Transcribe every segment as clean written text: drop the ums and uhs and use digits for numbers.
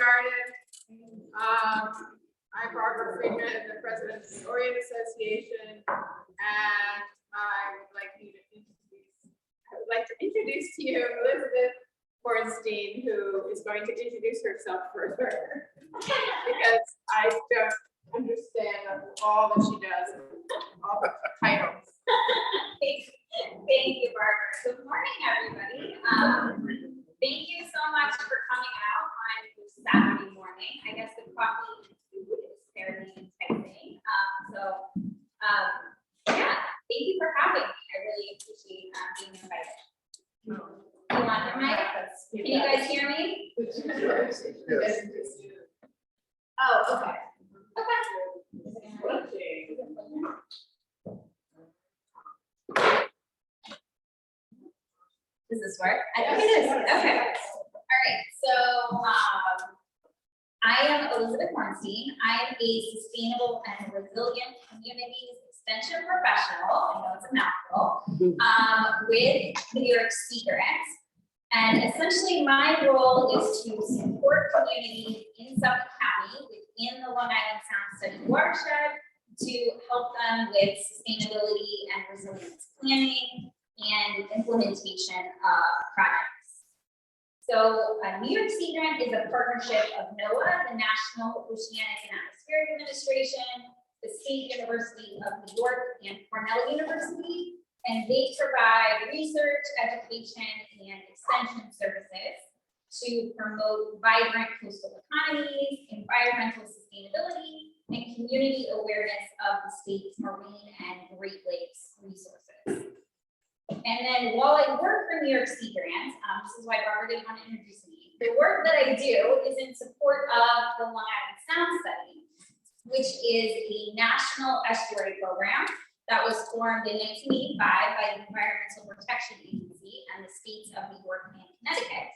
started. I'm Barbara Friedman, the president of the Orient Association, and I would like to introduce to you Elizabeth Hornstein, who is going to introduce herself further because I don't understand all that she does, all the titles. Thank you, Barbara. Good morning, everybody. Thank you so much for coming out on Saturday morning. I guess the coffee and food is fairly enticing. Yeah, thank you for having me. I really appreciate being invited. You want the mic? Can you guys hear me? Yes. Oh, okay. Does this work? I think it is. Okay. All right. So I am Elizabeth Hornstein. I'm a sustainable and resilient communities extension professional. I know it's a mouthful. With the New York Sea Grant. And essentially my role is to support communities in Suffolk County within the Long Island Sound Study watershed to help them with sustainability and resilience planning and implementation of projects. So New York Sea Grant is a partnership of NOAA, the National Oceanic and Atmospheric Administration, the State University of New York, and Cornell University. And they provide research, education, and extension services to promote vibrant coastal economies, environmental sustainability, and community awareness of the state's marine and Great Lakes resources. And then while I work for New York Sea Grant, this is why Barbara didn't want to introduce me, the work that I do is in support of the Long Island Sound Study, which is a national estuary program that was formed in 1985 by the Environmental Protection Agency and the states of New York and Connecticut.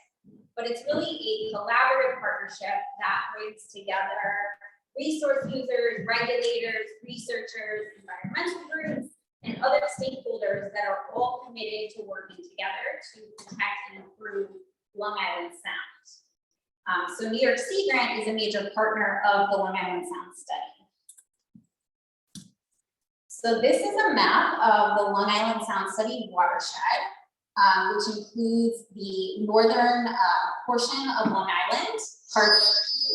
But it's really a collaborative partnership that brings together resource users, regulators, researchers, environmental groups, and other stakeholders that are all committed to working together to protect and improve Long Island Sound. So New York Sea Grant is a major partner of the Long Island Sound Study. So this is a map of the Long Island Sound Study watershed, which includes the northern portion of Long Island, parts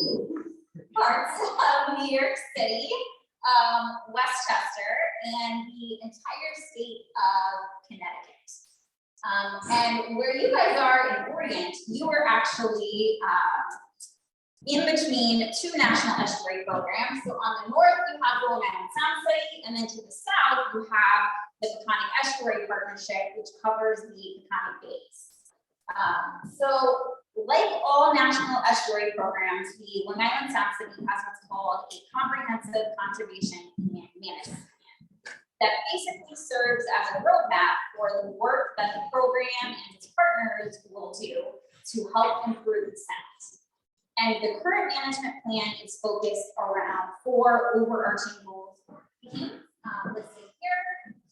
of New York City, Westchester, and the entire state of Connecticut. And where you guys are in Orient, you are actually in between two national estuary programs. So on the north, you have the Long Island Sound Study, and then to the south, you have the Peconic Estuary Partnership, which covers the Peconic Bays. So like all national estuary programs, the Long Island Sound Study has what's called a comprehensive conservation and management plan that basically serves as a roadmap for the work that the program and its partners will do to help improve the sound. And the current management plan is focused around 4 overarching goals listed here: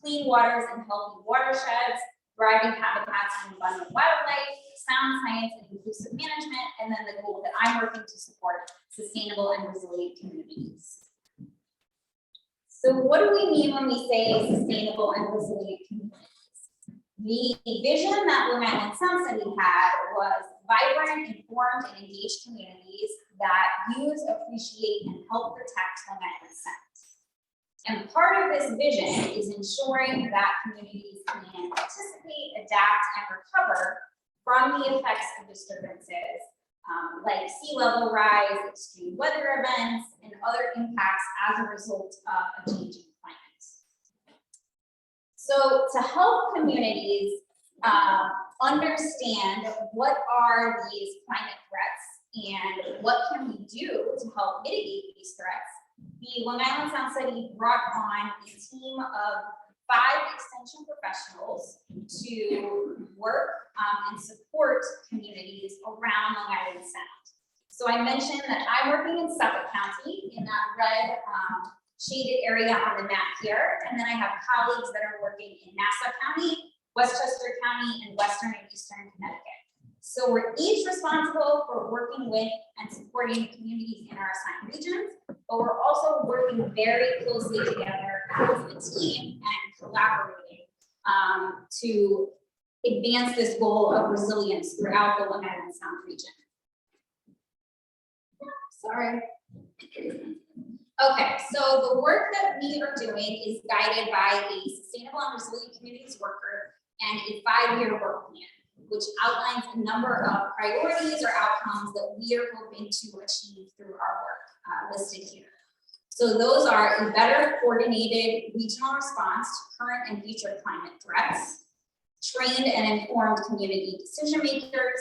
clean waters and healthy watersheds, thriving habitats and abundant wildlife, sound science and inclusive management, and then the goal that I'm working to support: sustainable and resilient communities. So what do we mean when we say sustainable and resilient communities? The vision that Long Island Sound Study had was vibrant, informed, and engaged communities that use, appreciate, and help protect Long Island Sound. And part of this vision is ensuring that communities can participate, adapt, and recover from the effects of disturbances like sea level rise, extreme weather events, and other impacts as a result of a changing climate. So to help communities understand what are these climate threats and what can we do to help mitigate these threats, the Long Island Sound Study brought on a team of 5 extension professionals to work and support communities around Long Island Sound. So I mentioned that I'm working in Suffolk County in that red shaded area on the map here. And then I have colleagues that are working in Nassau County, Westchester County, and Western and Eastern Connecticut. So we're each responsible for working with and supporting communities in our assigned regions, but we're also working very closely together as a team and collaborating to advance this goal of resilience throughout the Long Island Sound region. Sorry. Okay, so the work that we are doing is guided by a sustainable and resilient communities worker and a 5-year work plan, which outlines a number of priorities or outcomes that we are hoping to achieve through our work listed here. So those are a better coordinated regional response to current and future climate threats, trained and informed community decision makers,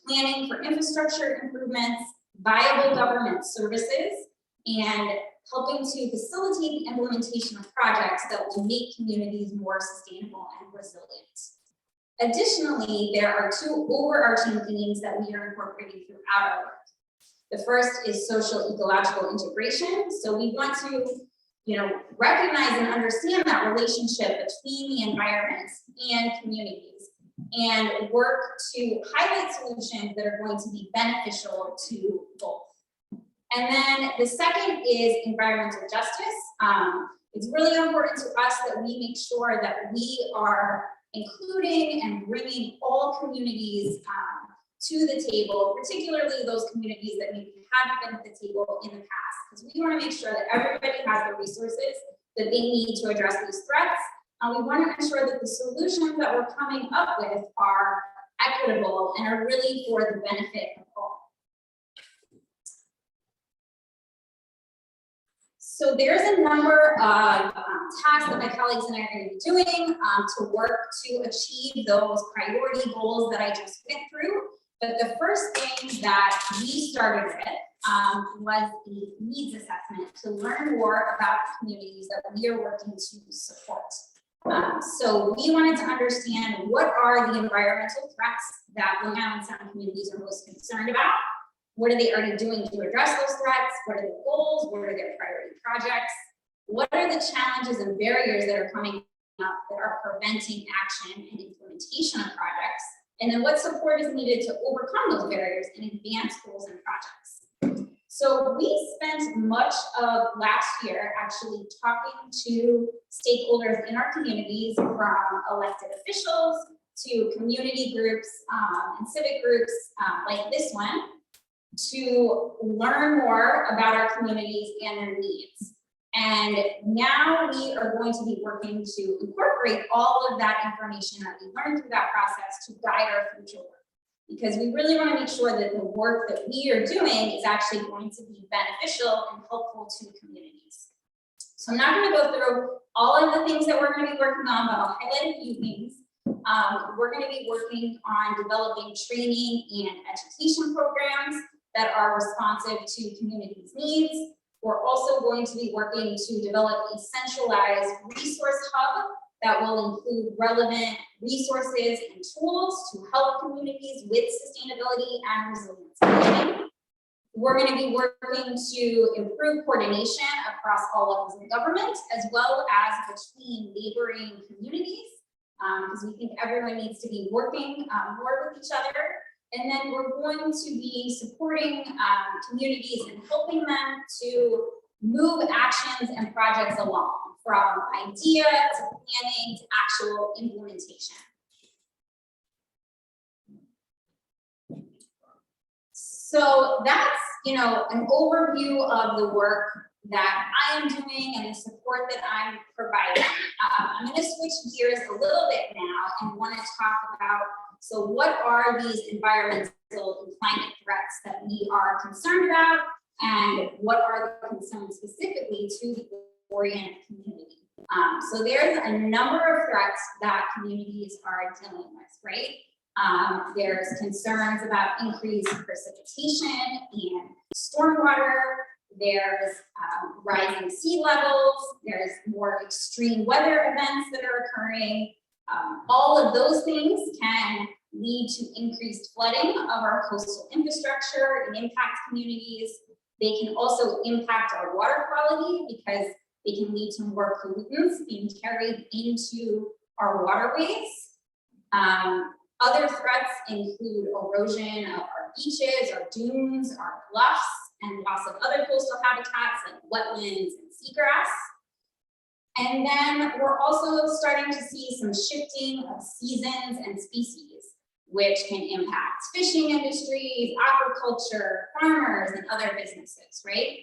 planning for infrastructure improvements, viable government services, and helping to facilitate the implementation of projects that will make communities more sustainable and resilient. Additionally, there are 2 overarching themes that we are incorporating throughout our work. The first is social ecological integration. So we want to, recognize and understand that relationship between the environments and communities, and work to highlight solutions that are going to be beneficial to both. And then the second is environmental justice. It's really important to us that we make sure that we are including and bringing all communities to the table, particularly those communities that maybe haven't been at the table in the past, because we want to make sure that everybody has the resources that they need to address these threats. And we want to ensure that the solutions that we're coming up with are equitable and are really for the benefit of all. So there's a number of tasks that my colleagues and I are going to be doing to work to achieve those priority goals that I just went through. But the first thing that we started with was the needs assessment to learn more about the communities that we are working to support. So we wanted to understand what are the environmental threats that Long Island Sound communities are most concerned about. What are they already doing to address those threats? What are their goals? What are their priority projects? What are the challenges and barriers that are coming up that are preventing action and implementation of projects? And then what support is needed to overcome those barriers and advance goals and projects? So we spent much of last year actually talking to stakeholders in our communities, from elected officials to community groups and civic groups like this one, to learn more about our communities and their needs. And now we are going to be working to incorporate all of that information that we learned through that process to guide our future work. Because we really want to make sure that the work that we are doing is actually going to be beneficial and helpful to communities. So I'm not going to go through all of the things that we're going to be working on, but I'll highlight a few things. We're going to be working on developing training and education programs that are responsive to communities' needs. We're also going to be working to develop a centralized resource hub that will include relevant resources and tools to help communities with sustainability and resilience. We're going to be working to improve coordination across all levels of government, as well as between neighboring communities, because we think everyone needs to be working more with each other. And then we're going to be supporting communities and helping them to move actions and projects along, from idea to planning to actual implementation. So that's, an overview of the work that I am doing and the support that I'm providing. I'm going to switch gears a little bit now and want to talk about, so what are these environmental and climate threats that we are concerned about, and what are the concerns specifically to the Orient community? So there's a number of threats that communities are dealing with, right? There's concerns about increased precipitation and stormwater. There's rising sea levels. There's more extreme weather events that are occurring. All of those things can lead to increased flooding of our coastal infrastructure and impact communities. They can also impact our water quality because they can lead to more pollutants being carried into our waterways. Other threats include erosion of our beaches, our dunes, our bluffs, and loss of other coastal habitats like wetlands and seagrass. And then we're also starting to see some shifting of seasons and species, which can impact fishing industries, aquaculture, farmers, and other businesses, right?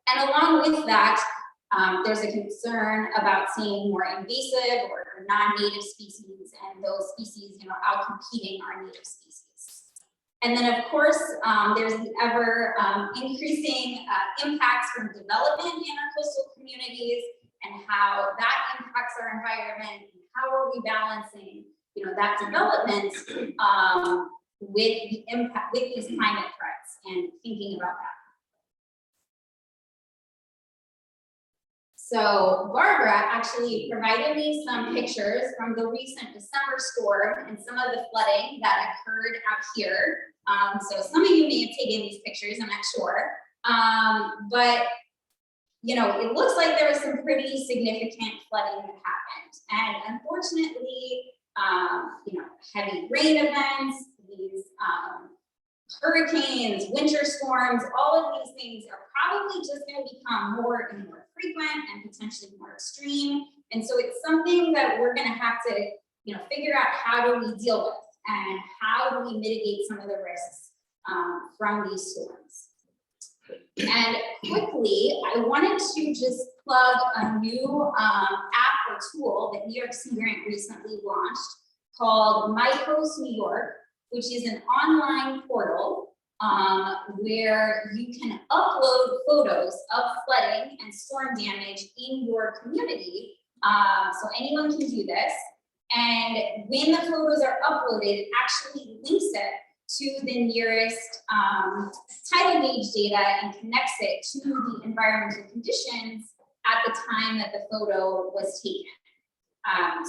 And along with that, there's a concern about seeing more invasive or non-native species, and those species, out-competing our native species. And then, of course, there's the ever increasing impacts from development in our coastal communities, and how that impacts our environment, and how are we balancing, that development with the impact, with these climate threats, and thinking about that. So Barbara actually provided me some pictures from the recent December storm and some of the flooding that occurred out here. So some of you may have taken these pictures, I'm not sure. But it looks like there was some pretty significant flooding that happened. And unfortunately, heavy rain events, these hurricanes, winter storms, all of these things are probably just going to become more and more frequent and potentially more extreme. And so it's something that we're going to have to, figure out how do we deal with, and how do we mitigate some of the risks from these storms. And quickly, I wanted to just plug a new app or tool that New York Sea Grant recently launched called My Coast New York, which is an online portal where you can upload photos of flooding and storm damage in your community. So anyone can do this. And when the photos are uploaded, it actually links it to the nearest tidal gauge data and connects it to the environmental conditions at the time that the photo was taken.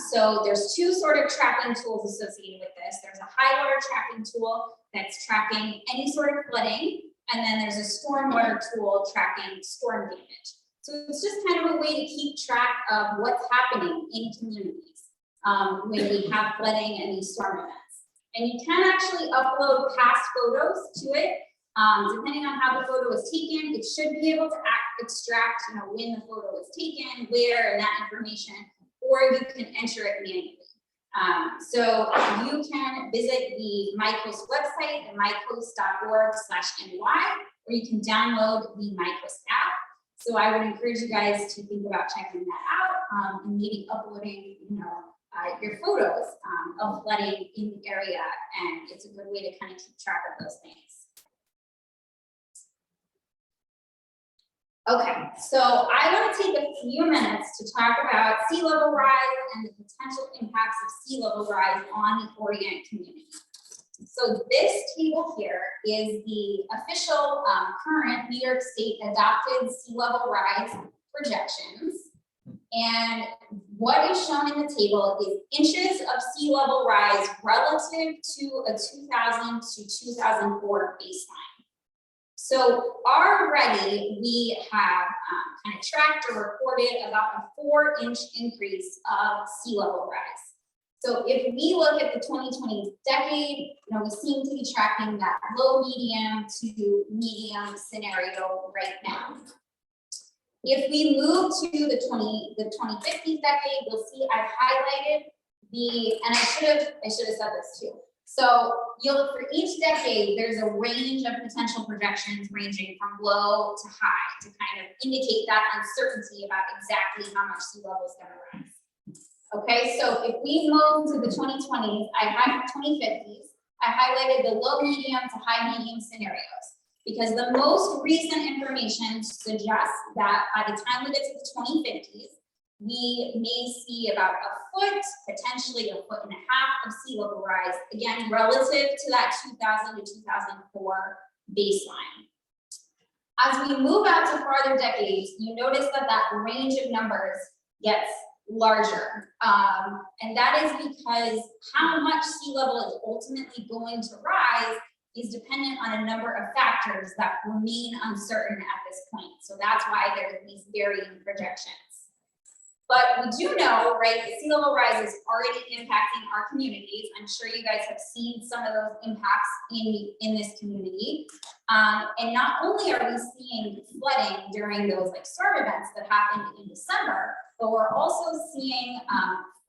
So there's two sort of tracking tools associated with this. There's a high water tracking tool that's tracking any sort of flooding, and then there's a stormwater tool tracking storm damage. So it's just kind of a way to keep track of what's happening in communities when we have flooding and these storm events. And you can actually upload past photos to it. Depending on how the photo was taken, it should be able to extract, when the photo was taken, where, and that information, or you can enter it manually. So you can visit the MyCoast website at mycoast.org/ny, or you can download the MyCoast app. So I would encourage you guys to think about checking that out and maybe uploading, your photos of flooding in the area, and it's a good way to kind of keep track of those things. Okay, so I want to take a few minutes to talk about sea level rise and the potential impacts of sea level rise on the Orient community. So this table here is the official current New York State adopted sea level rise projections. And what is shown in the table is inches of sea level rise relative to a 2000 to 2004 baseline. So already we have kind of tracked or reported about a 4-inch increase of sea level rise. So if we look at the 2020 decade, we seem to be tracking that low, medium to medium scenario right now. If we move to the 2050 decade, you'll see I've highlighted and I should have said this too. So for each decade, there's a range of potential projections ranging from low to high to kind of indicate that uncertainty about exactly how much sea level is going to rise. Okay, so if we move to the 2020s, 2050s, I highlighted the low, medium to high, medium scenarios, because the most recent information suggests that by the time we get to the 2050s, we may see about a foot, potentially a foot and a half of sea level rise, again, relative to that 2000 to 2004 baseline. As we move out to farther decades, you notice that that range of numbers gets larger. And that is because how much sea level is ultimately going to rise is dependent on a number of factors that remain uncertain at this point. So that's why there are these varying projections. But we do know, right, that sea level rise is already impacting our communities. I'm sure you guys have seen some of those impacts in this community. And not only are we seeing flooding during those like storm events that happened in December, but we're also seeing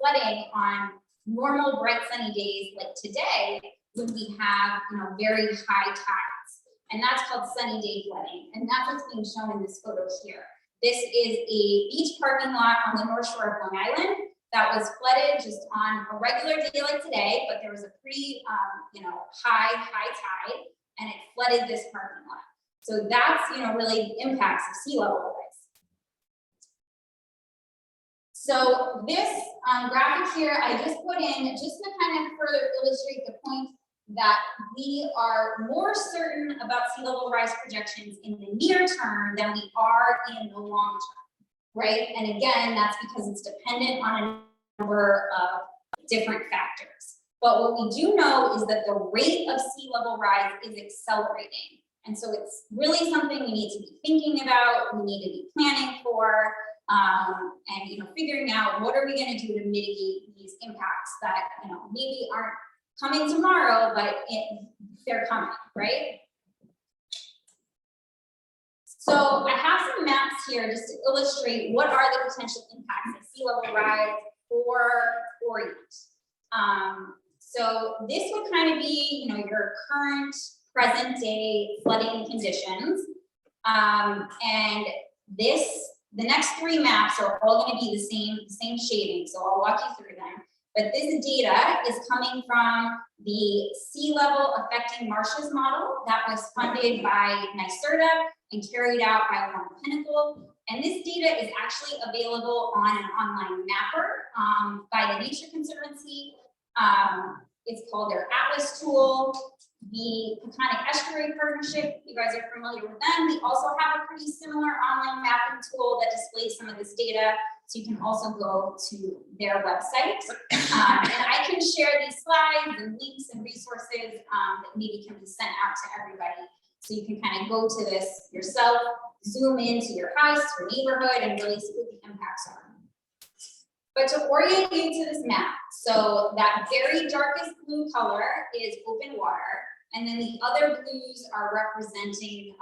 flooding on normal bright sunny days like today when we have very high tides. And that's called sunny day flooding. And that's what's being shown in this photo here. This is a beach parking lot on the North Shore of Long Island that was flooded just on a regular day like today, but there was a pretty, high tide, and it flooded this parking lot. So that's, really the impacts of sea level rise. So this graphic here, I just put in just to kind of further illustrate the point that we are more certain about sea level rise projections in the near term than we are in the long term, right? And again, that's because it's dependent on a number of different factors. But what we do know is that the rate of sea level rise is accelerating. And so it's really something we need to be thinking about, we need to be planning for, and figuring out what are we going to do to mitigate these impacts that maybe aren't coming tomorrow, but they're coming, right? So I have some maps here just to illustrate what are the potential impacts of sea level rise for Orient. So this would kind of be, your current present day flooding conditions. And the next three maps are all going to be the same shading. So I'll walk you through them. But this data is coming from the sea level affecting marshes model that was funded by NYSERDA and carried out by Warren Pinnacle. And this data is actually available on an online mapper by the Nature Conservancy. It's called their Atlas tool. The Peconic Estuary Partnership, you guys are familiar with them. They also have a pretty similar online mapping tool that displays some of this data. So you can also go to their website. And I can share these slides and links and resources that maybe can be sent out to everybody. So you can kind of go to this yourself, zoom into your house or neighborhood and really see what the impacts are. But to orient you to this map, so that very darkest blue color is open water, and then the other blues are representing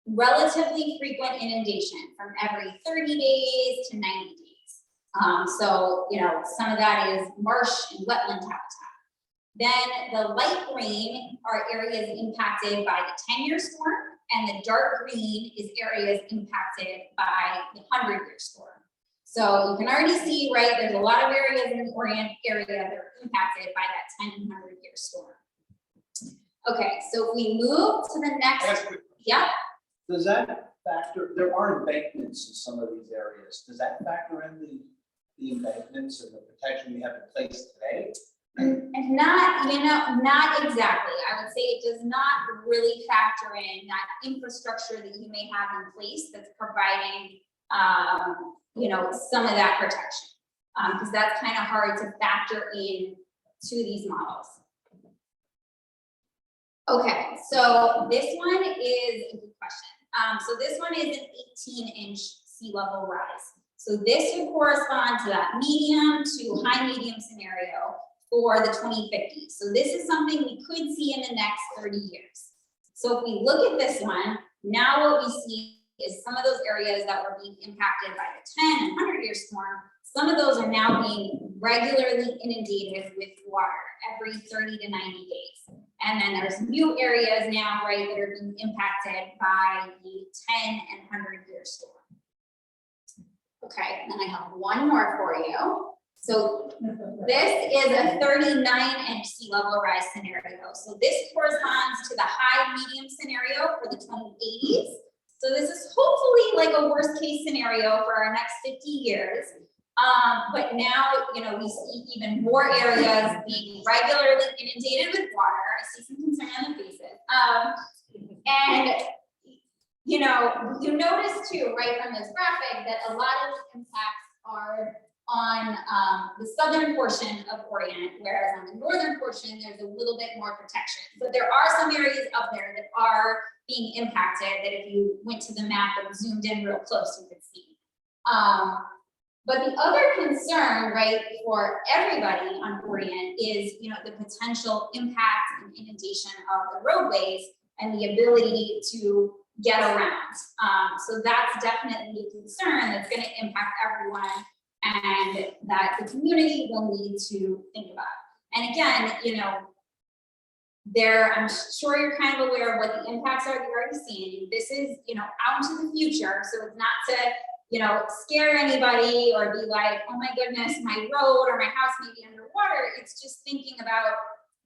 relatively frequent inundation from every 30 days to 90 days. So, some of that is marsh and wetland habitat. Then the light green are areas impacted by the 10-year storm, and the dark green is areas impacted by the 100-year storm. So you can already see, right, there's a lot of areas in the Orient area that are impacted by that 10 and 100-year storm. Okay, so if we move to the next, yeah. Does that factor, there are embankments in some of these areas, does that factor in the embankments and the protection we have in place today? And not exactly. I would say it does not really factor in that infrastructure that you may have in place that's providing some of that protection, because that's kind of hard to factor in to these models. Okay, so this one is a good question. So this one is an 18-inch sea level rise. So this would correspond to that medium to high medium scenario for the 2050s. So this is something we could see in the next 30 years. So if we look at this one, now what we see is some of those areas that were being impacted by the 10 and 100-year storm, some of those are now being regularly inundated with water every 30 to 90 days. And then there's new areas now, right, that are being impacted by the 10 and 100-year storm. Okay, and then I have one more for you. So this is a 39-inch sea level rise scenario. So this corresponds to the high medium scenario for the 2080s. So this is hopefully like a worst case scenario for our next 50 years. But now, we see even more areas being regularly inundated with water. I see some concern on the faces. And, you notice too, right from this graphic, that a lot of the impacts are on the southern portion of Orient, whereas on the northern portion, there's a little bit more protection. But there are some areas up there that are being impacted that if you went to the map and zoomed in real close, you could see. But the other concern, right, for everybody on Orient is, you know, the potential impact and inundation of the roadways and the ability to get around. So that's definitely a concern that's going to impact everyone and that the community will need to think about. And again, you know, I'm sure you're kind of aware of what the impacts are that you're already seeing. This is, you know, out into the future. So it's not to, you know, scare anybody or be like, oh my goodness, my road or my house may be underwater. It's just thinking about,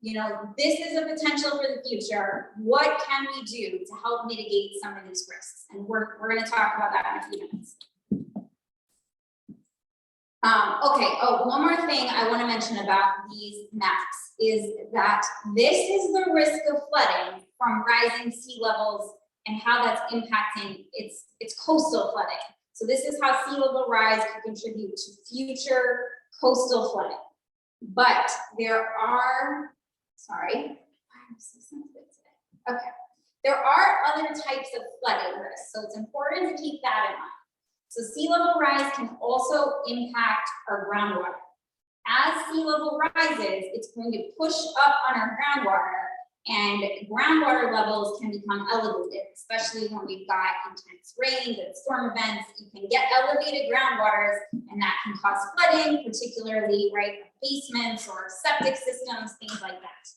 you know, this is a potential for the future. What can we do to help mitigate some of these risks? And we're going to talk about that in a few minutes. Okay, one more thing I want to mention about these maps is that this is the risk of flooding from rising sea levels and how that's impacting its coastal flooding. So this is how sea level rise can contribute to future coastal flooding. But there are, I'm so sensitive today. Okay, there are other types of flooding risks, so it's important to keep that in mind. So sea level rise can also impact our groundwater. As sea level rises, it's going to push up on our groundwater, and groundwater levels can become elevated, especially when we've got intense rains and storm events. You can get elevated groundwaters, and that can cause flooding, particularly right basements or septic systems, things like that.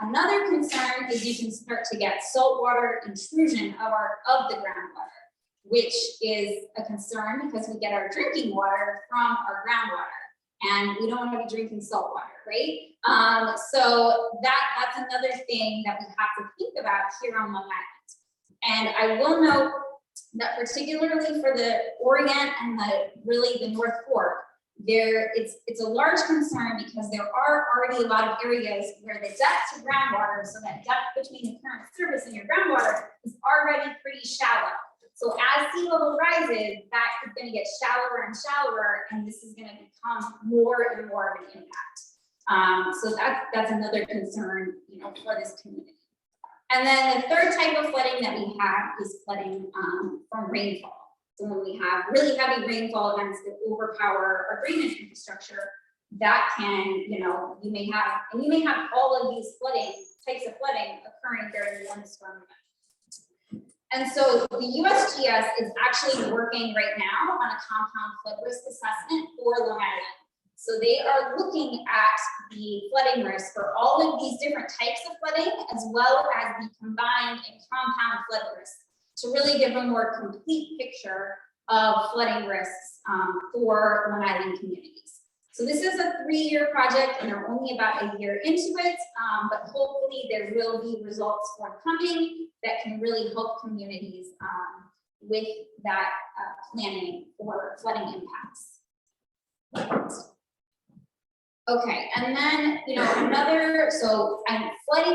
Another concern is you can start to get saltwater intrusion of the groundwater, which is a concern because we get our drinking water from our groundwater, and we don't want to be drinking salt water, right? So that's another thing that we have to think about here on Long Island. And I will note that particularly for the Orient and the North Fork, it's a large concern because there are already a lot of areas where the depth to groundwater, so that depth between the current surface and your groundwater, is already pretty shallow. So as sea level rises, that is going to get shallower and shallower, and this is going to become more and more of an impact. So that's another concern, you know, for this community. And then the third type of flooding that we have is flooding from rainfall. So when we have really heavy rainfall events that overpower our drainage infrastructure, that can, you know, you may have all of these types of flooding occurring during one storm event. And so the USGS is actually working right now on a compound flood risk assessment for Long Island. So they are looking at the flooding risk for all of these different types of flooding, as well as the combined and compound flood risk, to really give a more complete picture of flooding risks for Long Island communities. So this is a 3-year project, and they're only about a year into it, but hopefully there will be results forthcoming that can really help communities with that planning for flooding impacts. Okay, and then, you know, flooding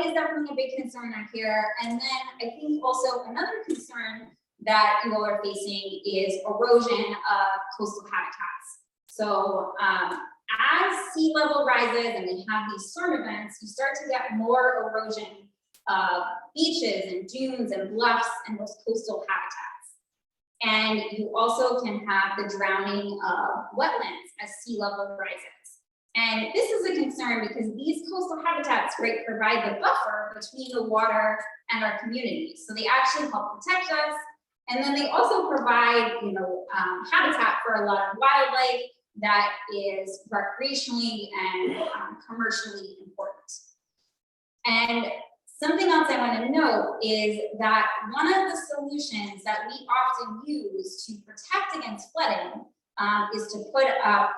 is definitely a big concern out here. And then I think also another concern that you all are facing is erosion of coastal habitats. So as sea level rises and we have these storm events, you start to get more erosion of beaches and dunes and bluffs and those coastal habitats. And you also can have the drowning of wetlands as sea level rises. And this is a concern because these coastal habitats, right, provide the buffer between the water and our communities. So they actually help protect us. And then they also provide, you know, habitat for a lot of wildlife that is recreationally and commercially important. And something else I want to note is that one of the solutions that we often use to protect against flooding is to put up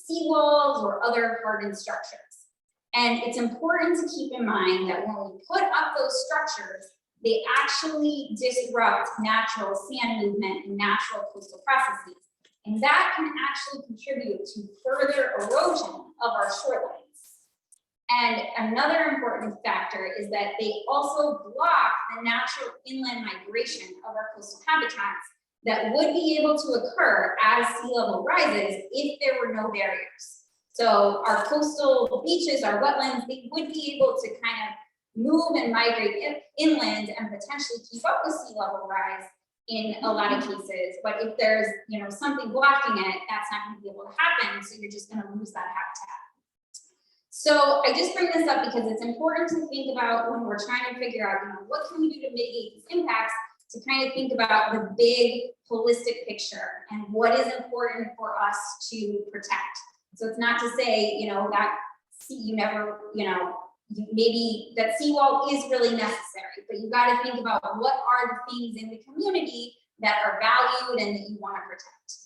seawalls or other hardened structures. And it's important to keep in mind that when we put up those structures, they actually disrupt natural sand movement and natural coastal processes. And that can actually contribute to further erosion of our shorelines. And another important factor is that they also block the natural inland migration of our coastal habitats that would be able to occur as sea level rises if there were no barriers. So our coastal beaches, our wetlands, they would be able to kind of move and migrate inland and potentially keep up with sea level rise in a lot of cases, but if there's, you know, something blocking it, that's not going to be able to happen, so you're just going to lose that habitat. So I just bring this up because it's important to think about when we're trying to figure out, you know, what can we do to mitigate these impacts, to kind of think about the big holistic picture and what is important for us to protect. So it's not to say, you know, that you never, you know, maybe that seawall is really necessary, but you got to think about what are the things in the community that are valued and that you want to protect.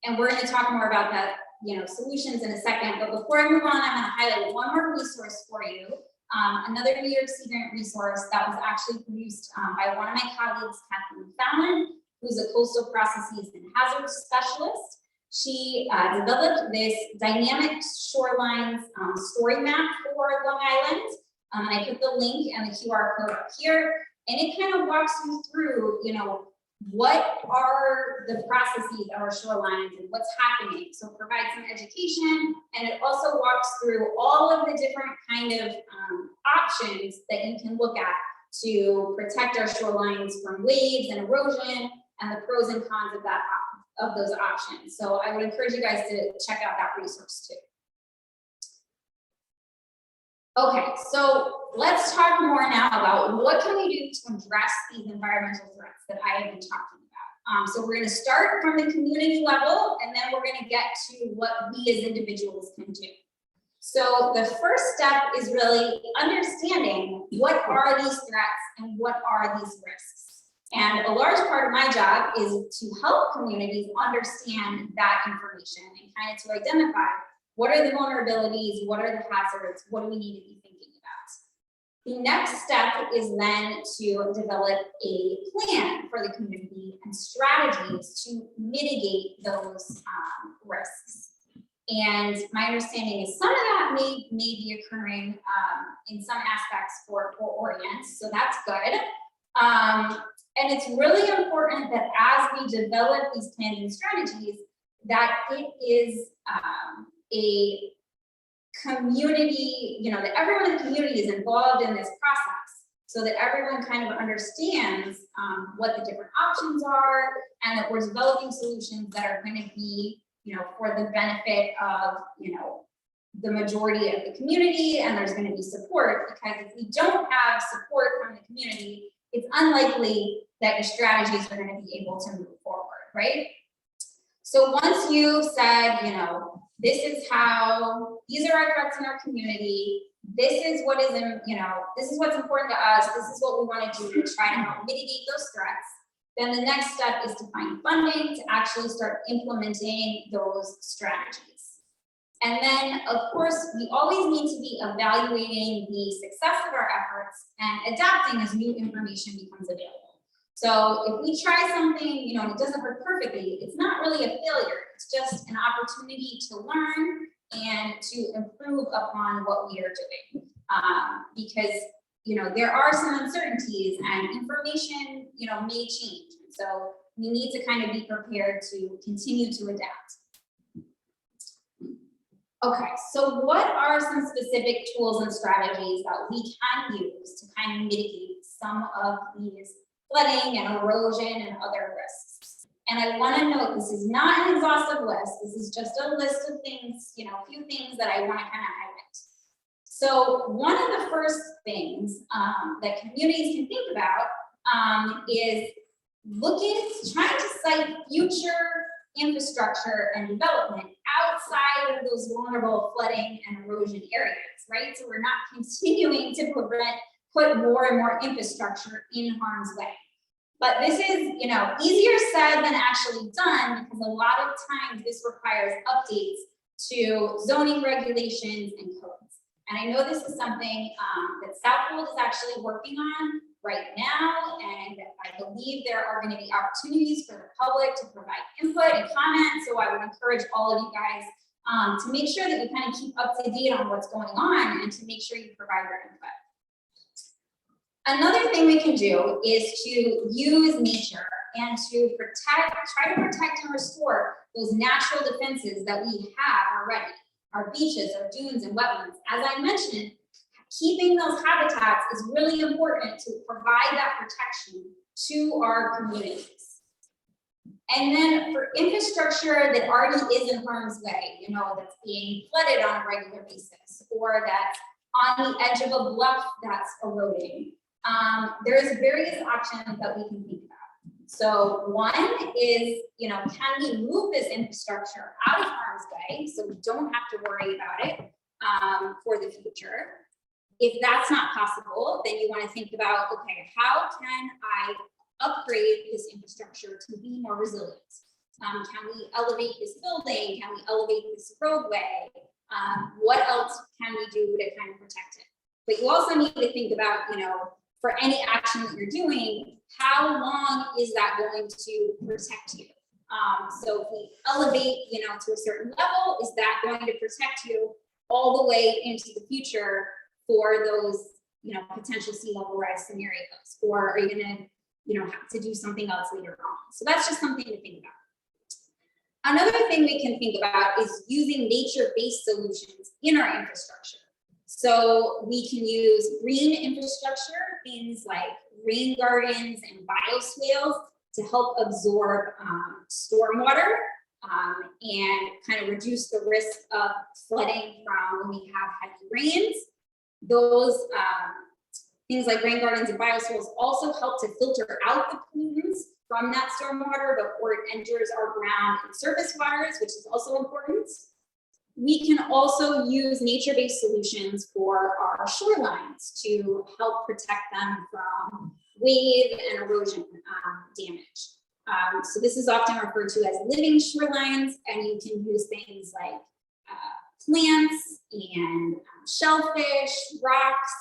And we're going to talk more about that, you know, solutions in a second. But before I move on, I'm going to highlight one more resource for you. Another New York Sea Grant resource that was actually produced by one of my colleagues, Kathleen Fallon, who's a coastal processes and hazards specialist. She developed this dynamic shorelines story map for Long Island. I put the link and the QR code up here, and it kind of walks you through, you know, what are the processes of our shorelines and what's happening. So it provides some education, and it also walks through all of the different kind of options that you can look at to protect our shorelines from waves and erosion, and the pros and cons of that, of those options. So I would encourage you guys to check out that resource too. Okay, so let's talk more now about what can we do to address these environmental threats that I have been talking about. So we're going to start from the community level, and then we're going to get to what we as individuals can do. So the first step is really understanding what are these threats and what are these risks. And a large part of my job is to help communities understand that information and kind of to identify what are the vulnerabilities, what are the hazards, what do we need to be thinking about. The next step is then to develop a plan for the community and strategies to mitigate those risks. And my understanding is some of that may be occurring in some aspects for Orient, so that's good. And it's really important that as we develop these plans and strategies, that it is a community, you know, that everyone in the community is involved in this process, so that everyone kind of understands what the different options are, and that we're developing solutions that are going to be, you know, for the benefit of, you know, the majority of the community, and there's going to be support, because if we don't have support from the community, it's unlikely that your strategies are going to be able to move forward, right? So once you said, you know, this is how, these are our threats in our community, this is what is in, you know, this is what's important to us, this is what we want to do to try to help mitigate those threats, then the next step is to find funding to actually start implementing those strategies. And then, of course, we always need to be evaluating the success of our efforts and adapting as new information becomes available. So if we try something, you know, and it doesn't work perfectly, it's not really a failure. It's just an opportunity to learn and to improve upon what we are doing. Because, you know, there are some uncertainties and information, you know, may change. And so we need to kind of be prepared to continue to adapt. Okay, so what are some specific tools and strategies that we can use to kind of mitigate some of these flooding and erosion and other risks? And I want to note, this is not an exhaustive list. This is just a list of things, you know, a few things that I want to kind of highlight. So one of the first things that communities can think about is trying to cite future infrastructure and development outside of those vulnerable flooding and erosion areas, right? So we're not continuing to put more and more infrastructure in harm's way. But this is, you know, easier said than actually done, because a lot of times this requires updates to zoning regulations and codes. And I know this is something that Southfield is actually working on right now, and I believe there are going to be opportunities for the public to provide input and comment. So I would encourage all of you guys to make sure that you kind of keep up to date on what's going on and to make sure you provide your input. Another thing we can do is to use nature and to try to protect and restore those natural defenses that we have already, our beaches, our dunes and wetlands. As I mentioned, keeping those habitats is really important to provide that protection to our communities. And then for infrastructure that already is in harm's way, you know, that's being flooded on a regular basis, or that's on the edge of a bluff that's eroding, there's various options that we can think about. So one is, you know, can we move this infrastructure out of harm's way so we don't have to worry about it for the future? If that's not possible, then you want to think about, okay, how can I upgrade this infrastructure to be more resilient? Can we elevate this building? Can we elevate this roadway? What else can we do to kind of protect it? But you also need to think about, you know, for any action that you're doing, how long is that going to protect you? So if we elevate, you know, to a certain level, is that going to protect you all the way into the future for those, you know, potential sea level rise scenarios? Or are you gonna, you know, have to do something else later on? So that's just something to think about. Another thing we can think about is using nature-based solutions in our infrastructure. So we can use green infrastructure, things like rain gardens and bioswales to help absorb stormwater and kind of reduce the risk of flooding from when we have heavy rains. Those things like rain gardens and bioswales also help to filter out the pollutants from that stormwater before it enters our ground and surface waters, which is also important. We can also use nature-based solutions for our shorelines to help protect them from wave and erosion damage. So this is often referred to as living shorelines, and you can use things like plants and shellfish, rocks,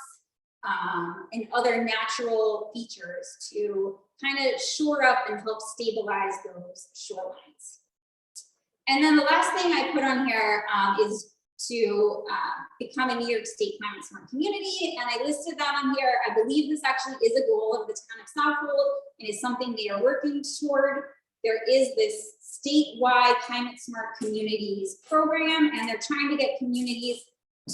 and other natural features to kind of shore up and help stabilize those shorelines. And then the last thing I put on here is to become a New York State climate smart community. And I listed that on here. I believe this actually is a goal of the town of Suffolk and is something they are working toward. There is this statewide climate smart communities program, and they're trying to get communities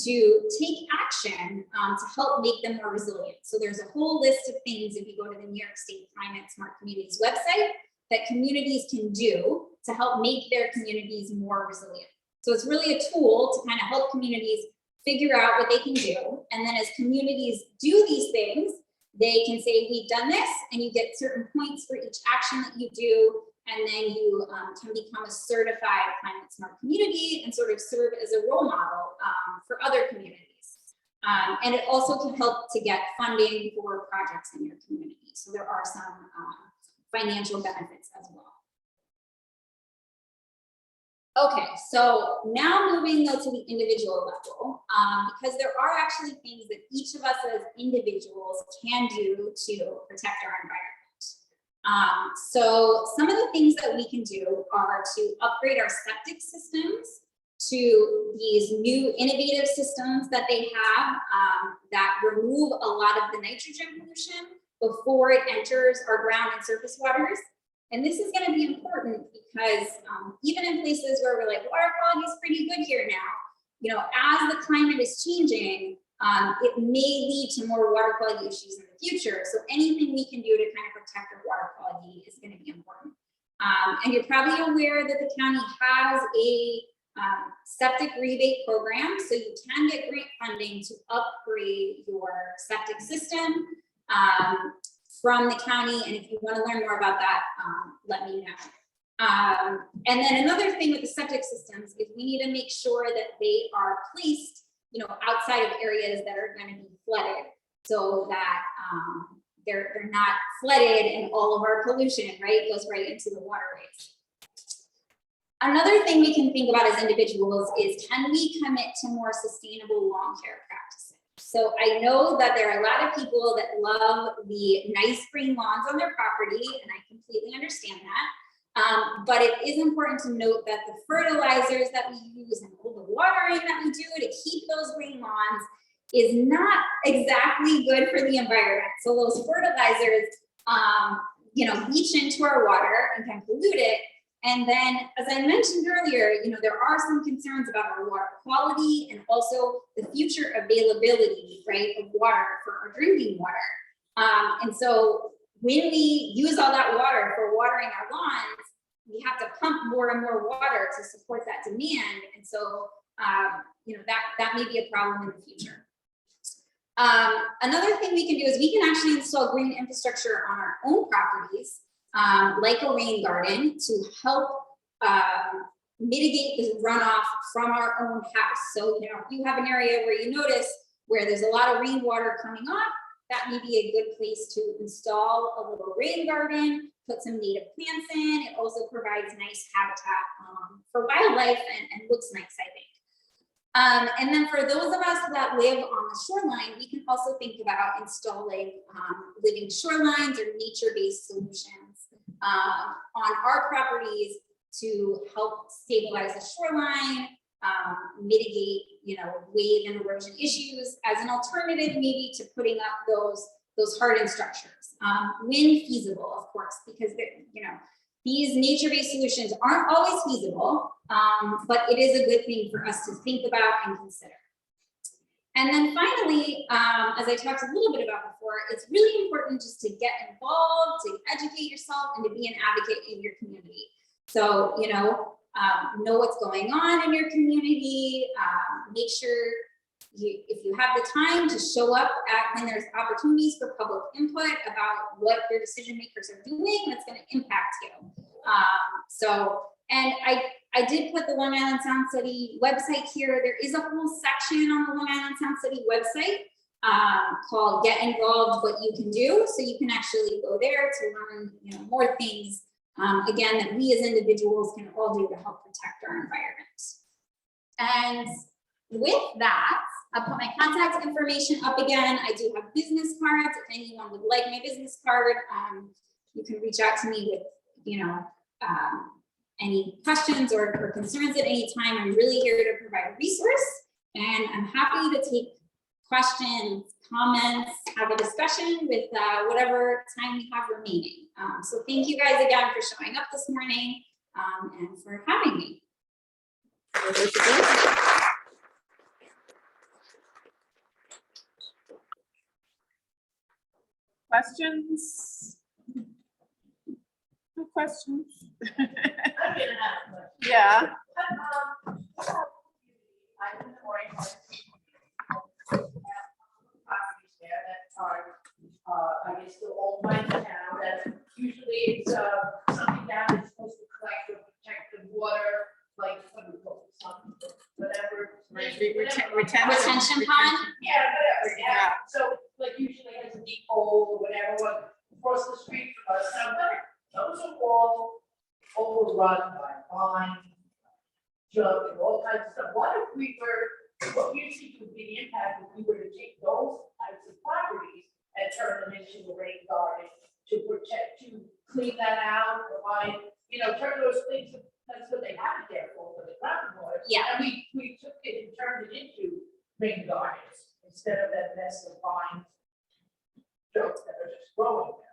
to take action to help make them more resilient. So there's a whole list of things if you go to the New York State Climate Smart Communities website that communities can do to help make their communities more resilient. So it's really a tool to kind of help communities figure out what they can do. And then as communities do these things, they can say, we've done this, and you get certain points for each action that you do. And then you can become a certified climate smart community and sort of serve as a role model for other communities. And it also can help to get funding for projects in your community. So there are some financial benefits as well. Okay, so now moving though to the individual level, because there are actually things that each of us as individuals can do to protect our environment. So some of the things that we can do are to upgrade our septic systems to these new innovative systems that they have that remove a lot of the nitrogen pollution before it enters our ground and surface waters. And this is going to be important because even in places where we're like, water quality is pretty good here now, you know, as the climate is changing, it may lead to more water quality issues in the future. So anything we can do to kind of protect our water quality is going to be important. And you're probably aware that the county has a septic rebate program. So you can get grant funding to upgrade your septic system from the county. And if you want to learn more about that, let me know. And then another thing with the septic systems is we need to make sure that they are placed, you know, outside of areas that are going to be flooded, so that they're not flooded and all of our pollution, right, goes right into the waterways. Another thing we can think about as individuals is, can we commit to more sustainable lawn care practices? So I know that there are a lot of people that love the nice green lawns on their property, and I completely understand that. But it is important to note that the fertilizers that we use and all the watering that we do to keep those green lawns is not exactly good for the environment. So those fertilizers, you know, leach into our water and can pollute it. And then, as I mentioned earlier, you know, there are some concerns about our water quality and also the future availability, right, of water for our drinking water. And so when we use all that water for watering our lawns, we have to pump more and more water to support that demand. And so, you know, that may be a problem in the future. Another thing we can do is we can actually install green infrastructure on our own properties, like a rain garden, to help mitigate the runoff from our own house. So, you know, if you have an area where you notice where there's a lot of rainwater coming off, that may be a good place to install a little rain garden, put some native plants in. It also provides nice habitat for wildlife and looks nice, I think. And then for those of us that live on the shoreline, we can also think about installing living shorelines or nature-based solutions on our properties to help stabilize the shoreline, mitigate, you know, wave and erosion issues as an alternative maybe to putting up those hardened structures, when feasible, of course, because you know, these nature-based solutions aren't always feasible, but it is a good thing for us to think about and consider. And then finally, as I talked a little bit about before, it's really important just to get involved, to educate yourself, and to be an advocate in your community. So, you know what's going on in your community. Make sure if you have the time to show up when there's opportunities for public input about what your decision makers are doing that's going to impact you. And I did put the Long Island Sound Study website here. There is a whole section on the Long Island Sound Study website called Get Involved, What You Can Do. So you can actually go there to learn, you know, more things, again, that we as individuals can all do to help protect our environment. And with that, I'll put my contact information up again. I do have business cards. If anyone would like my business card, you can reach out to me with, you know, any questions or concerns at any time. I'm really here to provide a resource, and I'm happy to take questions, comments, have a discussion with whatever time we have remaining. So thank you guys again for showing up this morning and for having me. Questions? No questions? Yeah. I live in Orient Association. Properties there that are, I guess, the old mine town, that usually it's something down that's supposed to collect or protect the water, like whatever. Retention pond? Yeah, whatever, yeah. So like usually has a deep hole or whatever, what across the street from us, those are all overrun by vine, junk, and all kinds of stuff. What if we were, what you think would be the impact if we were to take those types of properties and turn them into a rain garden to protect, to clean that out, provide, you know, turn those things, that's what they have it there for the groundwater. Yeah. And we took it and turned it into rain gardens instead of that mess of vine junk that are just growing there.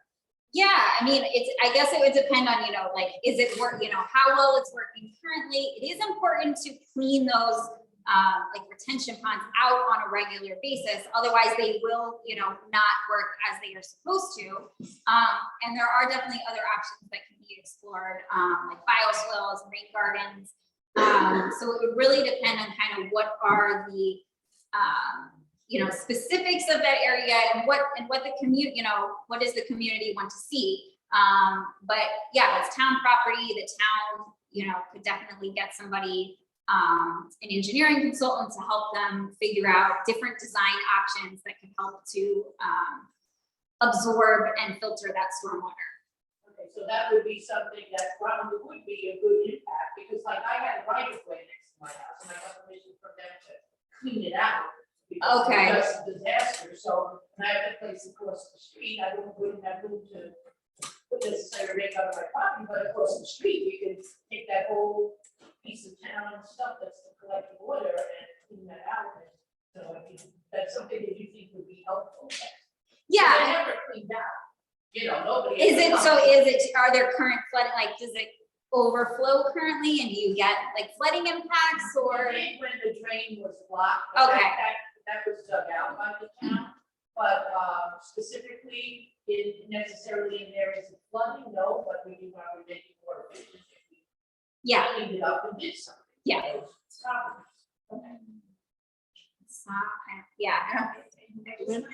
Yeah, I mean, I guess it would depend on, you know, like, is it work, you know, how well it's working currently. It is important to clean those like retention ponds out on a regular basis. Otherwise they will, you know, not work as they are supposed to. And there are definitely other options that can be explored, like bioswales, rain gardens. So it would really depend on kind of what are the, you know, specifics of that area and what the community, you know, what does the community want to see? But yeah, it's town property. The town, you know, could definitely get somebody, an engineering consultant to help them figure out different design options that can help to absorb and filter that stormwater. Okay, so that would be something that probably would be a good impact, because like I had a right of way next to my house and I got permission from them to clean it out. Okay. It's just a disaster. So when I have a place across the street, I wouldn't have room to put necessarily make out my property, but across the street, you can take that whole piece of town and stuff that's to collect the water and clean that out. And so I mean, that's something that you think would be helpful. Yeah. They never cleaned out. You know, nobody. Are there current flooding, like, does it overflow currently and do you get like flooding impacts or? When the drain was blocked. Okay. That was dug out by the town. but specifically necessarily in areas of flooding, no, but we do want to make it more efficient. If we Yeah, cleaned it up and did something. Yeah. Stop. Okay. so, yeah, I don't.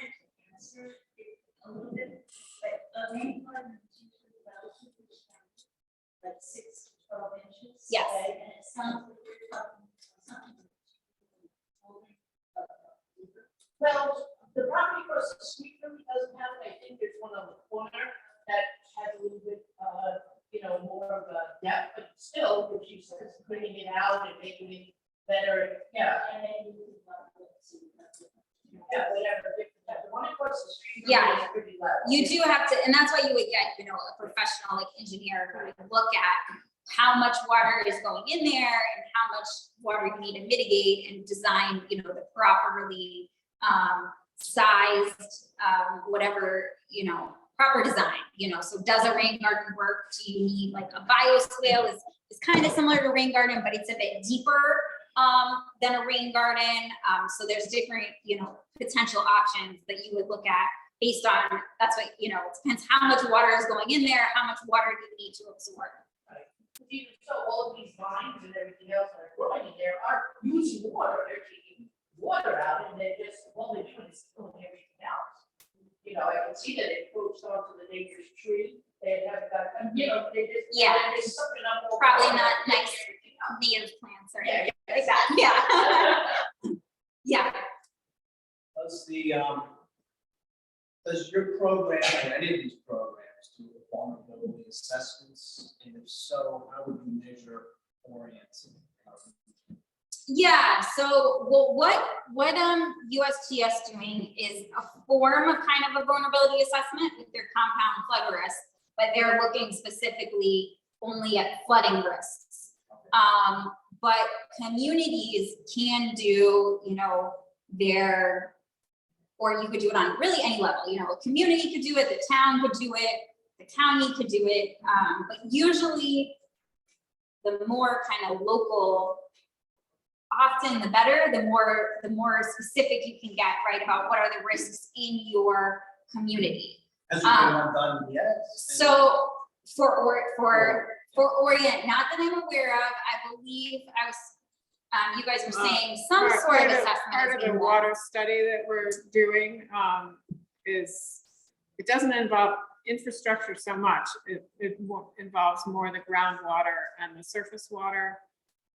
A little bit, but rainwater is usually about like 6 to 12 inches. Yes. Okay, and it sounds like you're talking something. Well, the property across the street really doesn't have it. I think there's one on the corner that has a little bit, more of a depth, but still, if she says cleaning it out and making it better, yeah. Yeah, whatever. The one across the street. Yeah. Is pretty low. You do have to, and that's why you would get, a professional like engineer who would look at how much water is going in there and how much water you need to mitigate and design, the properly sized, whatever, proper design, so does a rain garden work? Do you need like a bioswale is kind of similar to rain garden, but it's a bit deeper than a rain garden. So there's different, potential options that you would look at based on, that's what, it depends how much water is going in there, how much water do you need to absorb. Even so, all of these vines and everything else that are growing in there are using water, they're taking water out, and they're just, all they're doing is killing everything else. I can see that it goes onto the neighbor's tree, they have got, they just. Yeah. They're just sucking up all the Probably water not and taking nice everything else. Native plants or Yeah, anything like that, yeah. Yeah, Does your program or any of these programs do vulnerability assessments? And if so, how would you measure Orient? yeah, so what USGS doing is a form of kind of a vulnerability assessment with their compound flood risk, but they're looking specifically only at flooding risks. But communities can do, or you could do it on really any level, a community could do it, the town could do it, the county could do it, but usually the more kind of local, often the better, the more specific you can get, right, about what are the risks in your community. Has it been done yet? So for Orient, not that I'm aware of, I believe you guys were saying some sort of assessment. Part of the water study that we're doing is, it doesn't involve infrastructure so much. It involves more the groundwater and the surface water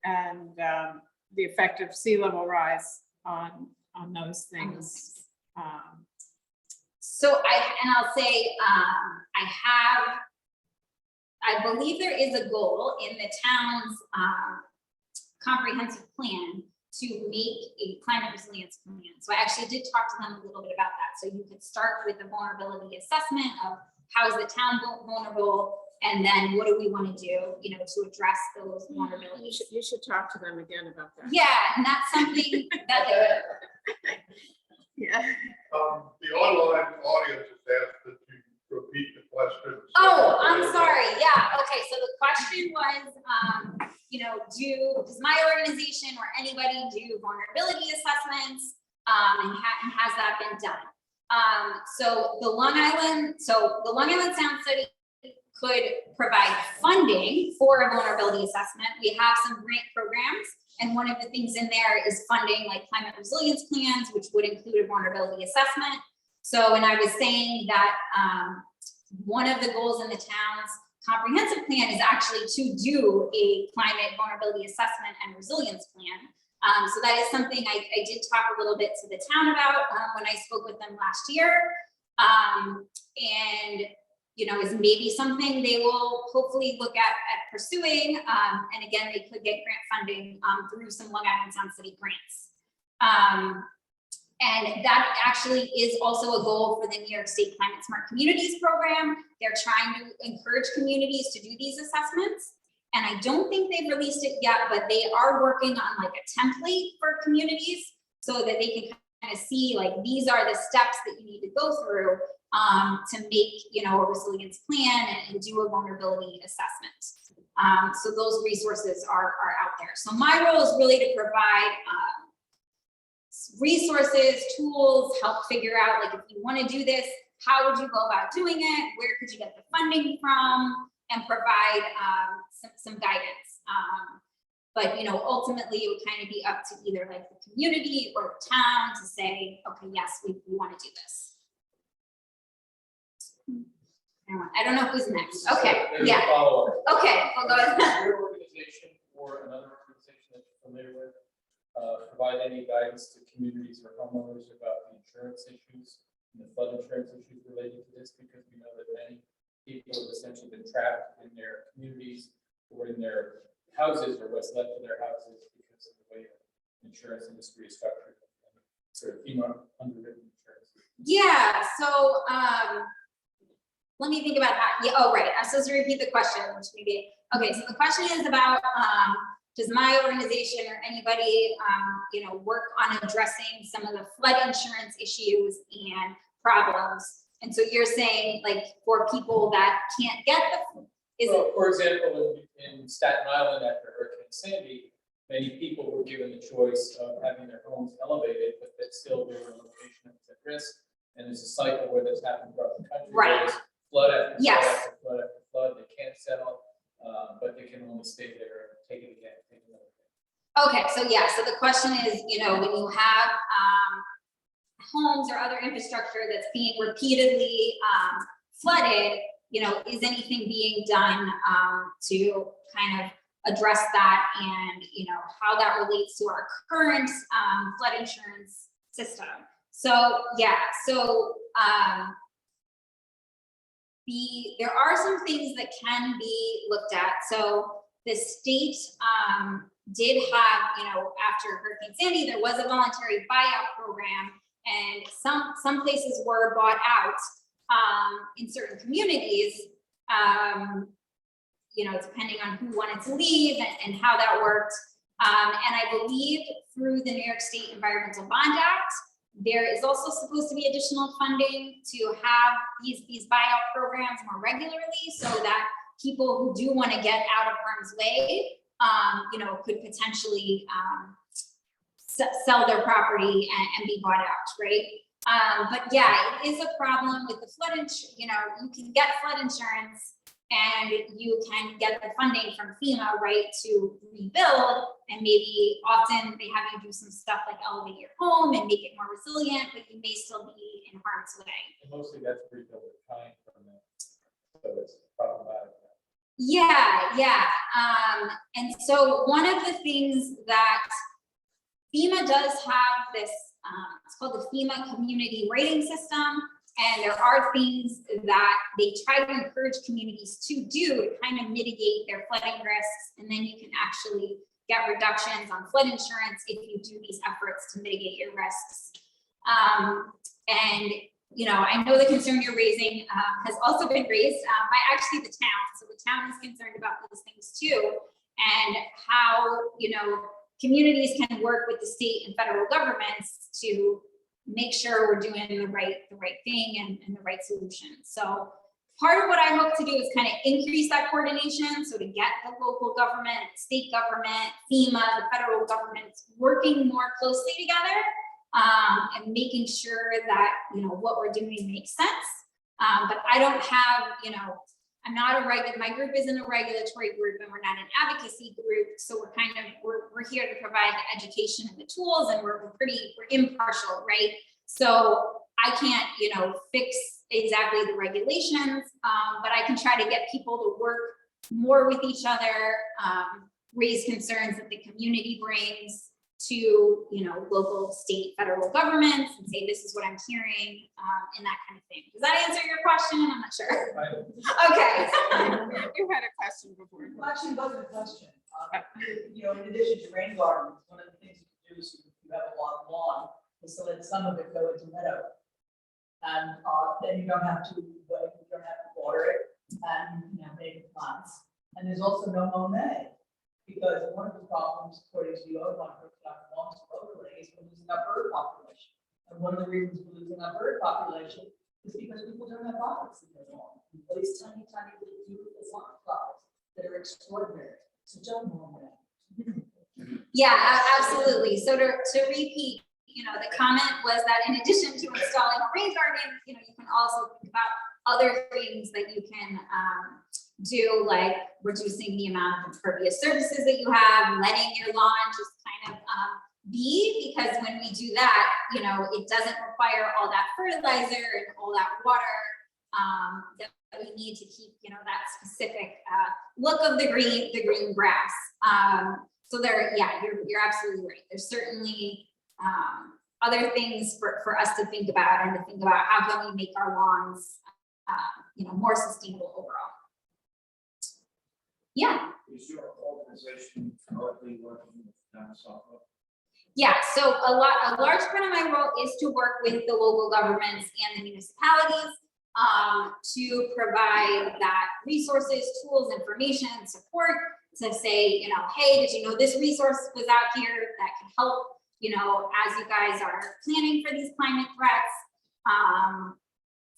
and the effect of sea level rise on those things. So I'll say, I believe there is a goal in the town's comprehensive plan to make a climate resilience plan. So I actually did talk to them a little bit about that. So you could start with a vulnerability assessment of how is the town vulnerable, and then what do we want to do, to address those vulnerabilities. You should talk to them again about that. Yeah, and that's something that Yeah. The online audience has asked that you repeat the question. Oh, I'm sorry. Yeah. Okay. So the question was, does my organization or anybody do vulnerability assessments? And has that been done? So the Long Island Sound Study could provide funding for a vulnerability assessment. We have some grant programs, and one of the things in there is funding like climate resilience plans, which would include a vulnerability assessment. So when I was saying that one of the goals in the town's comprehensive plan is actually to do a climate vulnerability assessment and resilience plan. So that is something I did talk a little bit to the town about when I spoke with them last year. And is maybe something they will hopefully look at pursuing. And again, they could get grant funding through some Long Island Sound City grants. And that actually is also a goal for the New York State Climate Smart Communities program. They're trying to encourage communities to do these assessments. And I don't think they've released it yet, but they are working on like a template for communities so that they can kind of see like, these are the steps that you need to go through to make, a resilience plan and do a vulnerability assessment. So those resources are out there. So my role is really to provide resources, tools, help figure out, like, if you want to do this, how would you go about doing it? Where could you get the funding from? And provide some guidance. But, you know, ultimately it would kind of be up to either like the community or the town to say, okay, yes, we want to do this. I don't know who's next. Okay, There's a yeah. follow-up. Okay, we'll go ahead. Does your organization or another organization that you're familiar with provide any guidance to communities or homeowners about the insurance issues and the flood insurance issues related to this? Because we know that many people have essentially been trapped in their communities or in their houses or what's left of their houses because of the way the insurance industry is structured. Sort of FEMA underwritten insurance. Yeah, so let me think about that. Yeah, oh, right. I'm supposed to repeat the question, which maybe, okay, so the question is about does my organization or anybody you know, work on addressing some of the flood insurance issues and problems? And so you're saying, like, for people that can't get the, Well, for example, in Staten Island after Hurricane Sandy, many people were given the choice of having their homes elevated, but that still they were in a location that was at risk. And it's a cycle where that's happened throughout the country. Right. There's flood after flood Yes. after flood after flood. They can't settle, but they can only stay there and take it again, take another thing. okay, so yeah, so the question is, you know, when you have homes or other infrastructure that's being repeatedly flooded, you know, is anything being done to kind of address that, and, you know, how that relates to our current flood insurance system? So yeah, so there are some things that can be looked at. So the state did have, you know, after Hurricane Sandy, there was a voluntary buyout program, and some places were bought out in certain communities, you know, depending on who wanted to leave and how that worked. And I believe through the New York State Environmental Bond Act, there is also supposed to be additional funding to have these buyout programs more regularly, so that people who do want to get out of harm's way, you know, could potentially sell their property and be bought out, right? But yeah, it is a problem with the flood insurance. You know, you can get flood insurance and you can get the funding from FEMA, right, to rebuild, and maybe often they have you do some stuff like elevate your home and make it more resilient, but you may still be in harm's way. And mostly that's rebuilt with time from that. So it's problematic. Yeah. And so one of the things that FEMA does have this, it's called the FEMA Community Rating System. And there are things that they try to encourage communities to do to kind of mitigate their flooding risks. And then you can actually get reductions on flood insurance if you do these efforts to mitigate your risks. And, you know, I know the concern you're raising has also been raised by actually the town. So the town is concerned about those things too, and how, you know, communities can work with the state and federal governments to make sure we're doing the right thing and the right solution. So part of what I hope to do is kind of increase that coordination. So to get the local government, state government, FEMA, the federal government working more closely together, and making sure that, you know, what we're doing makes sense. But I don't have, you know, I'm not my group isn't a regulatory group, and we're not an advocacy group. So we're here to provide the education and the tools, and we're impartial, right? So I can't, you know, fix exactly the regulations, but I can try to get people to work more with each other, raise concerns that the community brings to, you know, local, state, federal governments, and say, this is what I'm hearing, and that kind of thing. Does that answer your question? I'm not sure. Okay. You had a question before. Well, actually, it wasn't a question. You know, in addition to rain gardens, one of the things you can do is if you have a lot of lawn, is to let some of it go into meadow. And then you don't have to water it, and you can have native plants. And there's also no mow May, because one of the problems, according to the Audubon locally, is we're losing our bird population. And one of the reasons we're losing our bird population is because people don't have flowers in their lawn. These tiny, little beautiful flowers that are extraordinary. So don't mow them. Yeah, absolutely. So to repeat, the comment was that in addition to installing a rain garden, you can also think about other things that you can do, like reducing the amount of impervious surfaces that you have, letting your lawn just kind of be, because when we do that, it doesn't require all that fertilizer and all that water that we need to keep, that specific look of the green grass. So you're absolutely right. There's certainly other things for us to think about, and to think about how can we make our lawns, more sustainable overall. Yeah. Is your organization currently working with down Suffolk? Yeah, so a large part of my role is to work with the local governments and the municipalities to provide that resources, tools, information, support to say, hey, did you know this resource was out here that can help, as you guys are planning for these climate threats,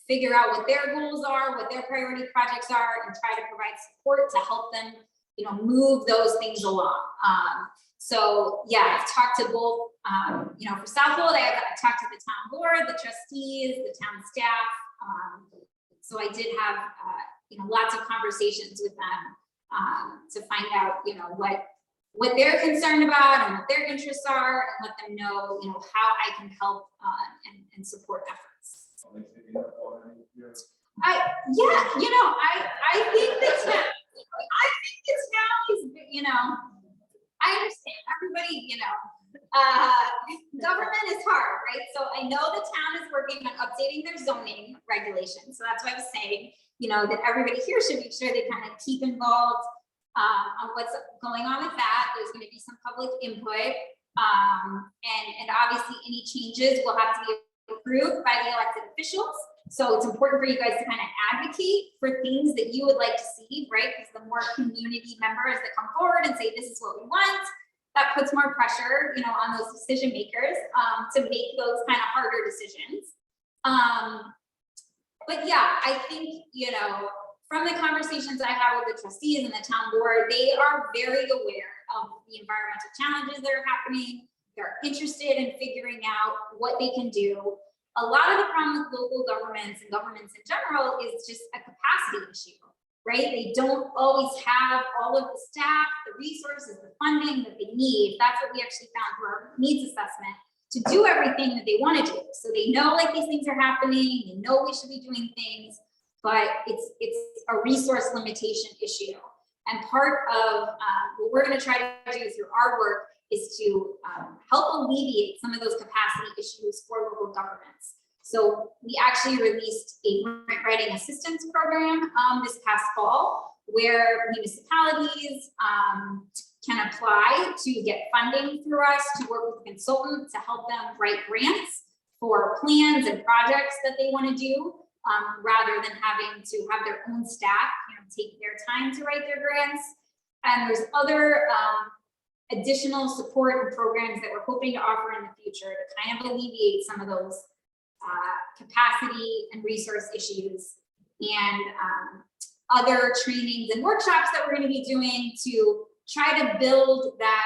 figure out what their goals are, what their priority projects are, and try to provide support to help them, move those things along. So yeah, I've talked to both, for Southwold, I've talked to the town board, the trustees, the town staff. So I did have, lots of conversations with them to find out, what they're concerned about and what their interests are, and let them know, how I can help and support efforts. I think the town is, I understand everybody, government is hard, right? So I know the town is working on updating their zoning regulations. So that's why I was saying, that everybody here should make sure they kind of keep involved on what's going on with that. There's going to be some public input. And obviously any changes will have to be approved by the elected officials. So it's important for you guys to kind of advocate for things that you would like to see, right? Because the more community members that come forward and say, this is what we want, that puts more pressure, on those decision makers to make those kind of harder decisions. But yeah, I think, from the conversations I had with the trustees and the town board, they are very aware of the environmental challenges that are happening. They're interested in figuring out what they can do. A lot of the problem with local governments and governments in general is just a capacity issue, right? They don't always have all of the staff, the resources, the funding that they need. That's what we actually found through our needs assessment, to do everything that they want to do. So they know these things are happening, they know we should be doing things, but it's a resource limitation issue. And part of what we're going to try to do through our work is to help alleviate some of those capacity issues for local governments. So we actually released a grant writing assistance program this past fall, where municipalities can apply to get funding through us, to work with a consultant to help them write grants for plans and projects that they want to do, rather than having to have their own staff take their time to write their grants. And there's other additional support and programs that we're hoping to offer in the future to kind of alleviate some of those capacity and resource issues, and other trainings and workshops that we're going to be doing to try to build that,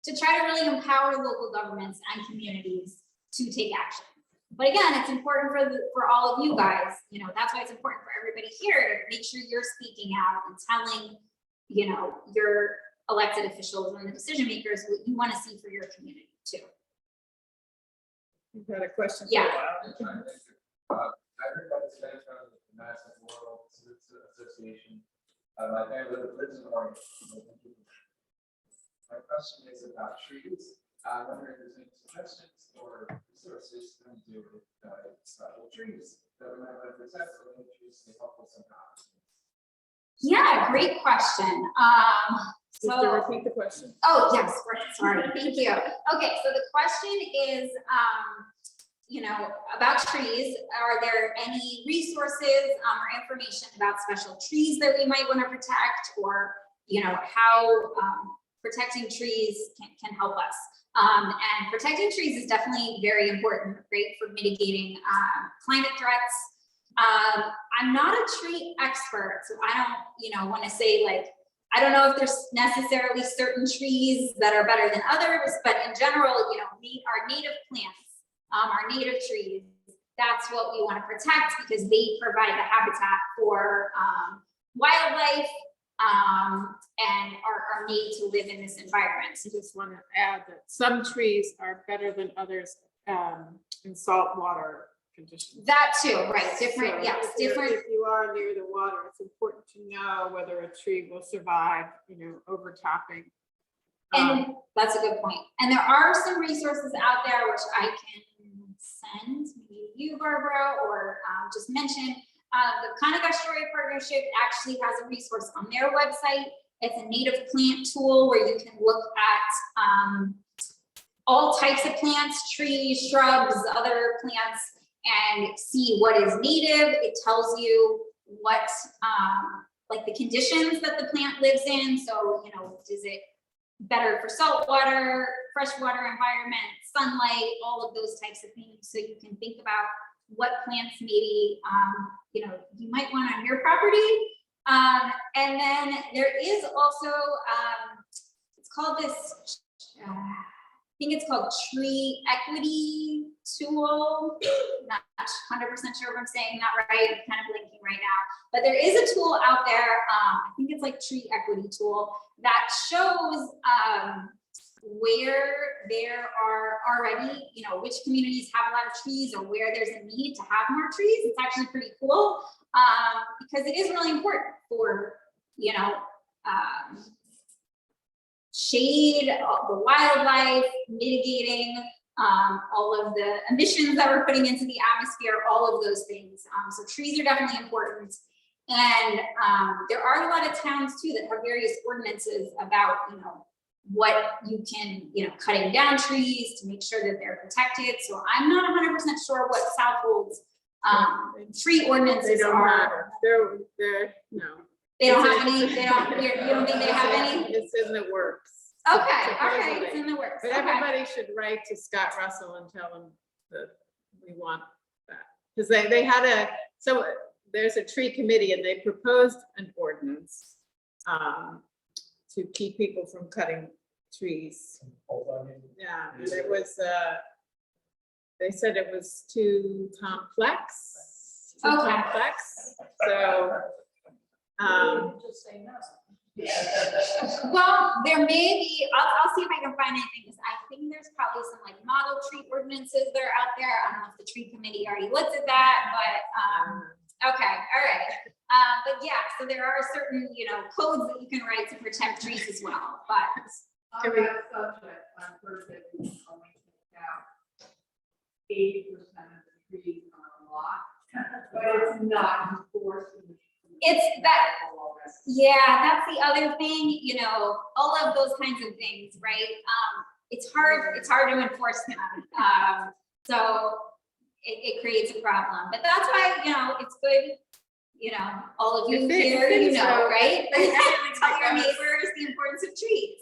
to try to really empower local governments and communities to take action. But again, it's important for all of you guys, that's why it's important for everybody here to make sure you're speaking out and telling, your elected officials and the decision makers what you want to see for your community too. You've got a question? Yeah. I heard about this event from the National World Association. My family lives in Orient. My question is about trees. I'm wondering if there's any suggestions or resources to do with trees that we might want to protect, or any trees to help us somehow. Yeah, great question. Just to repeat the question. Oh, yes, sorry, thank you. Okay, so the question is, about trees. Are there any resources or information about special trees that we might want to protect, or, how protecting trees can help us? And protecting trees is definitely very important, right, for mitigating climate threats. I'm not a tree expert, so I don't, want to say I don't know if there's necessarily certain trees that are better than others, but in general, you know, our native plants, our native trees, that's what we want to protect because they provide the habitat for wildlife and are made to live in this environment. I just want to add that some trees are better than others in saltwater conditions. That too, right? Different, So yes, if you're- different. If you are near the water, it's important to know whether a tree will survive, you know, overtopping. And that's a good point. And there are some resources out there which I can send maybe you, Barbara, or just mention. The Conestoga Partnership actually has a resource on their website. It's a native plant tool where you can look at all types of plants, trees, shrubs, other plants, and see what is native. It tells you what, like the conditions that the plant lives in. So, you know, is it better for saltwater, freshwater environment, sunlight, all of those types of things. So you can think about what plants maybe, you know, you might want on your property. And then there is also, it's called this, I think it's called Tree Equity Tool. Not 100% sure if I'm saying that right. I'm kind of blinking right now. But there is a tool out there, I think it's like Tree Equity Tool, that shows where there are already, you know, which communities have a lot of trees or where there's a need to have more trees. It's actually pretty cool because it is really important for, you know, shade, the wildlife, mitigating all of the emissions that we're putting into the atmosphere, all of those things. So trees are definitely important. And there are a lot of towns too that have various ordinances about, you know, what you can, you know, cutting down trees to make sure that they're protected. So I'm not 100% sure what Southhold's tree ordinances They don't are. have, they're, no. They don't have any, they don't, you don't think they have any? It's in the works. Okay, all right, Supposedly. it's in the works. But Okay. everybody should write to Scott Russell and tell him that we want that. Because they had so there's a tree committee and they proposed an ordinance to keep people from cutting trees. Yeah, and it was, they said it was too complex. Okay. Complex, so, Just say no. Well, there may be, I'll see if I can find anything, because I think there's probably some like model tree ordinances that are out there. I don't know if the tree committee already looked at that, but, okay, all right. But yeah, so there are certain, you know, codes that you can write to protect trees as well, but. On that subject, on Thursday, we were going to take out 80% of the trees on a lot, but it's not enforced. It's that, yeah, that's the other thing, you know, all of those kinds of things, right? It's hard to enforce them. So it creates a problem, but that's why, you know, it's good, you know, all of you here, you know, right? Tell your neighbors the importance of trees.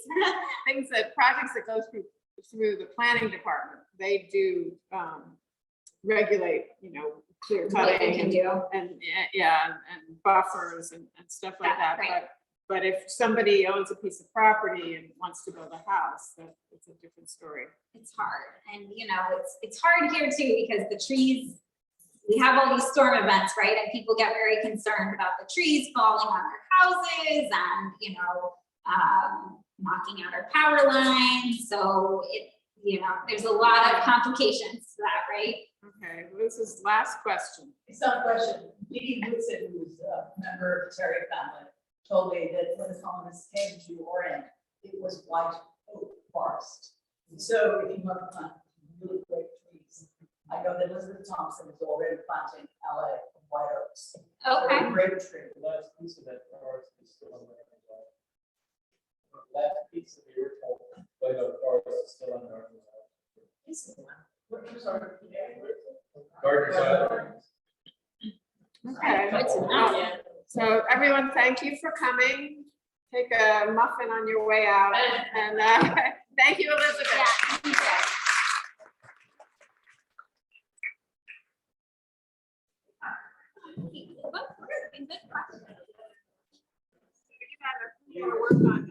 things that, projects that go through the planning department, they do regulate, you know, clear What you cutting can do. and yeah, and buffers and stuff like that. Right. But if somebody owns a piece of property and wants to build a house, it's a different story. It's hard, and you know, it's hard here too, because the trees, we have all these storm events, right? And people get very concerned about the trees falling on their houses and, you know, knocking out our power lines. So it, you know, there's a lot of complications to that, right? Okay, well, this is last question. Some question, Vicky Woodson, who's a member of the Terry family, told me that when the colonists came to Orient, it was white oak forest. And so if you want to plant really great trees, I know that Elizabeth Thompson is already planting LA white oaks. Okay. They're a great tree. The last piece of that forest is still on there. The last piece of the original White Oak forest is still on there. I'm sorry. Gardner's Island. Okay. So everyone, thank you for coming. Take a muffin on your way out. And thank you, Elizabeth. Yeah. thank you. Good question. gonna work on